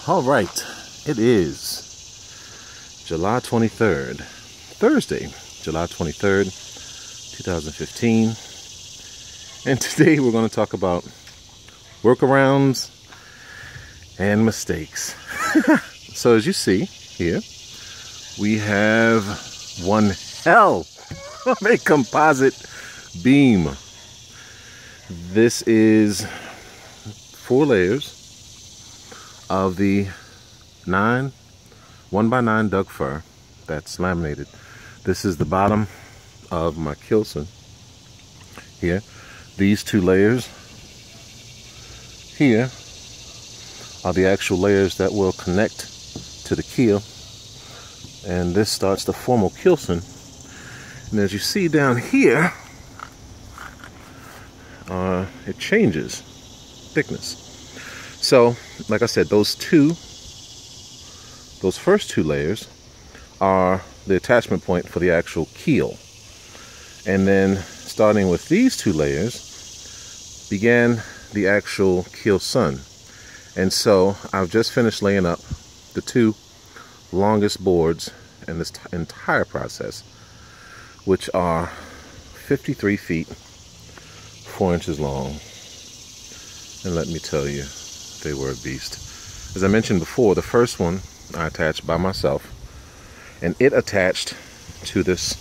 All right, it is July 23rd, Thursday, July 23rd, 2015. And today we're going to talk about workarounds and mistakes. So as you see here, we have one hell of a composite beam. This is 4 layers of the 1x9 Doug fir that's laminated. This is the bottom of my Kilson here. These 2 layers here are the actual layers that will connect to the keel, and this starts the formal Kilson. And as you see down here, it changes thickness. So, like I said, those first 2 layers are the attachment point for the actual keel. And then, starting with these 2 layers, began the actual Kilson. And so, I've just finished laying up the 2 longest boards in this entire process, which are 53 feet, 4 inches long. And let me tell you, they were a beast. As I mentioned before, the first one I attached by myself, and it attached to this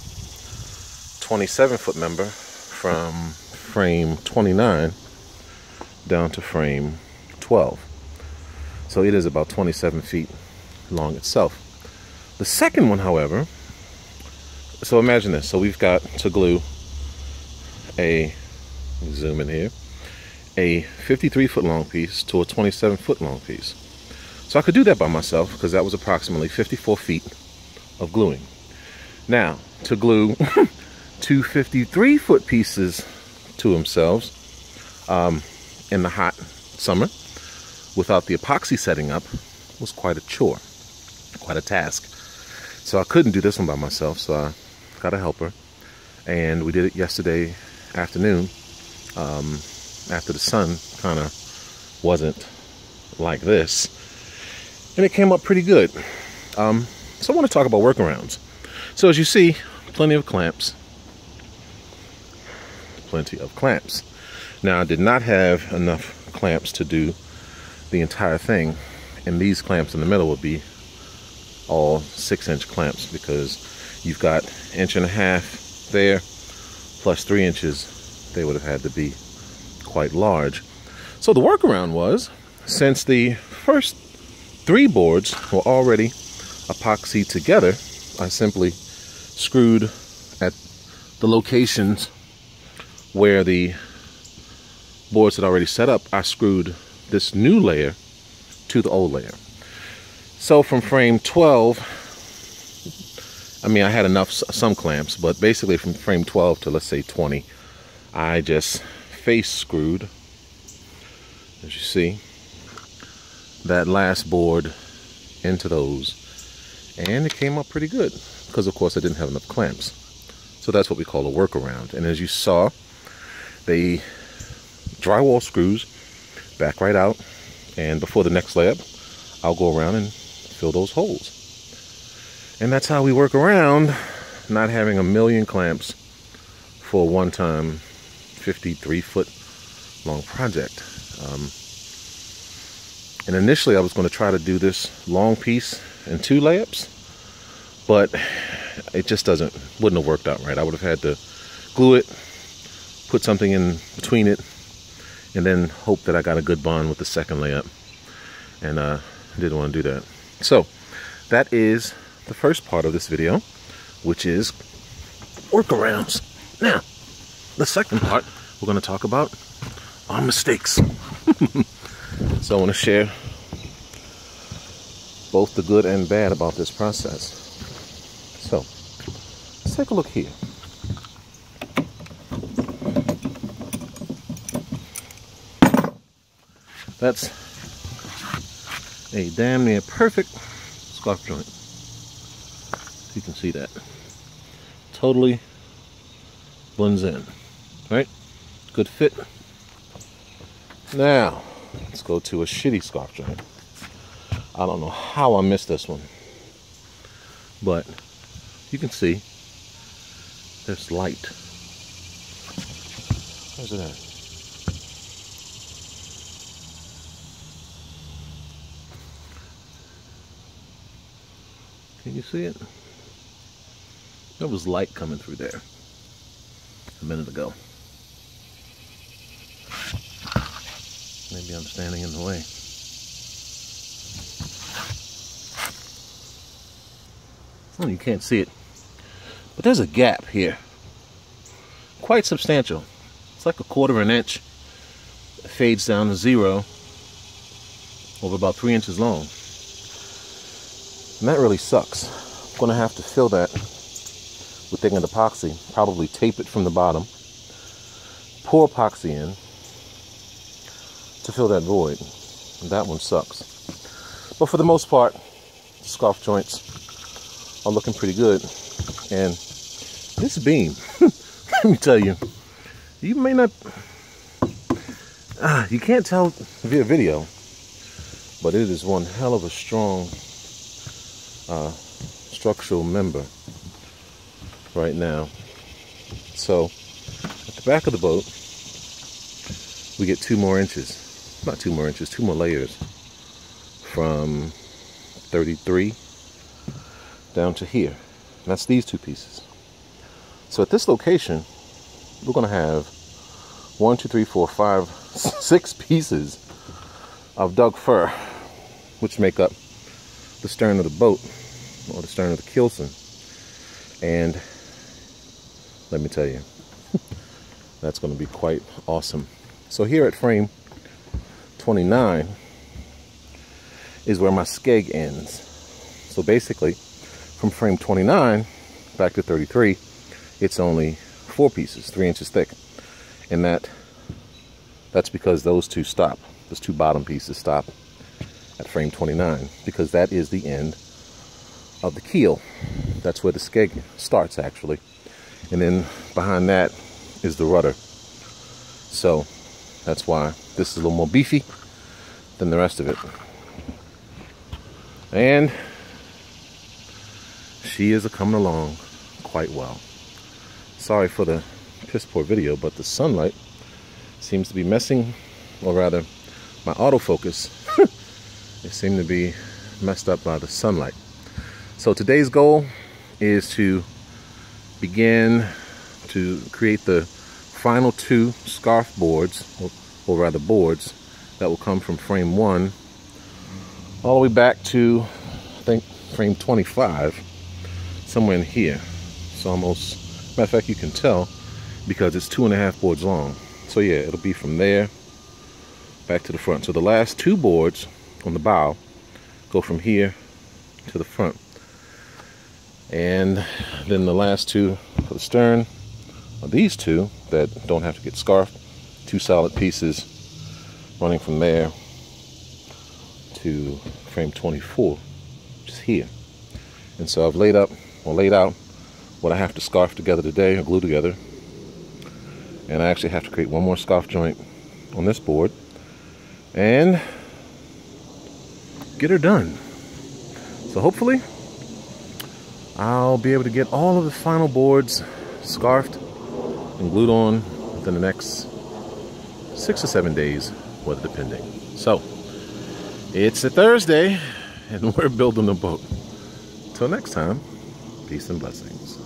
27-foot member from frame 29 down to frame 12. So it is about 27 feet long itself. The second one, however, so imagine this. So we've got to glue zoom in here, a 53-foot long piece to a 27-foot long piece. So I could do that by myself because that was approximately 54 feet of gluing. Now, to glue 2 53-foot pieces to themselves in the hot summer without the epoxy setting up was quite a chore, quite a task. So I couldn't do this one by myself, so I got a helper, and we did it yesterday afternoon. After the sun kind of wasn't like this, and it came up pretty good. So I want to talk about workarounds. So as you see, plenty of clamps. Now I did not have enough clamps to do the entire thing, and these clamps in the middle would be all 6-inch clamps, because you've got 1.5 inches there plus 3 inches. They would have had to be quite large. So the workaround was, since the first 3 boards were already epoxied together, I simply screwed at the locations where the boards had already set up. I screwed this new layer to the old layer. So from frame 12, I mean, I had some clamps, but basically from frame 12 to, let's say, 20, I just face screwed, as you see, that last board into those, and it came up pretty good because, of course, I didn't have enough clamps. So that's what we call a workaround. And as you saw, the drywall screws back right out, and before the next layup, I'll go around and fill those holes. And that's how we work around not having a million clamps for a one-time 53-foot long project. And initially I was going to try to do this long piece in 2 layups, but it just wouldn't have worked out right. I would have had to glue it, put something in between it, and then hope that I got a good bond with the second layup, and I didn't want to do that. So that is the first part of this video, which is workarounds. Now, the second part, we're going to talk about our mistakes. So I want to share both the good and bad about this process. So let's take a look here. That's a damn near perfect scarf joint. You can see that. Totally blends in, right? Good fit. Now, let's go to a shitty scarf joint. I don't know how I missed this one, but you can see there's light. Where's it at? Can you see it? There was light coming through there a minute ago. Maybe I'm standing in the way. Oh, you can't see it. But there's a gap here. Quite substantial. It's like 1/4 inch. It fades down to 0 over about 3 inches long. And that really sucks. I'm gonna have to fill that with thickened epoxy, probably tape it from the bottom, pour epoxy in to fill that void. And that one sucks. But for the most part, the scarf joints are looking pretty good. And this beam, let me tell you, you may not, you can't tell via video, but it is one hell of a strong structural member right now. So at the back of the boat, we get 2 more inches. Not 2 more inches, 2 more layers from 33 down to here. And that's these 2 pieces. So at this location, we're going to have 1, 2, 3, 4, 5, 6 pieces of Doug fir, which make up the stern of the boat, or the stern of the keelson. And let me tell you, that's going to be quite awesome. So here at frame 29 is where my skeg ends. So basically, from frame 29 back to 33, it's only 4 pieces, 3 inches thick. And that's because those 2 stop. Those 2 bottom pieces stop at frame 29, because that is the end of the keel. That's where the skeg starts, actually. And then behind that is the rudder. So that's why this is a little more beefy than the rest of it. And she is coming along quite well. Sorry for the piss poor video, but the sunlight seems to be messing, or rather my autofocus it seemed to be messed up by the sunlight. So today's goal is to begin to create the final 2 scarf boards, or rather boards, that will come from frame 1 all the way back to, I think, frame 25, somewhere in here. So almost, matter of fact, you can tell because it's 2.5 boards long. So yeah, it'll be from there back to the front. So the last 2 boards on the bow go from here to the front. And then the last 2 for the stern are these 2 that don't have to get scarfed. 2 solid pieces running from there to frame 24, which is here. And so I've laid out what I have to scarf together today, or glue together. And I actually have to create 1 more scarf joint on this board and get her done. So hopefully I'll be able to get all of the final boards scarfed and glued on within the next 6 or 7 days, weather depending. So it's a Thursday and we're building a boat. Till next time, peace and blessings.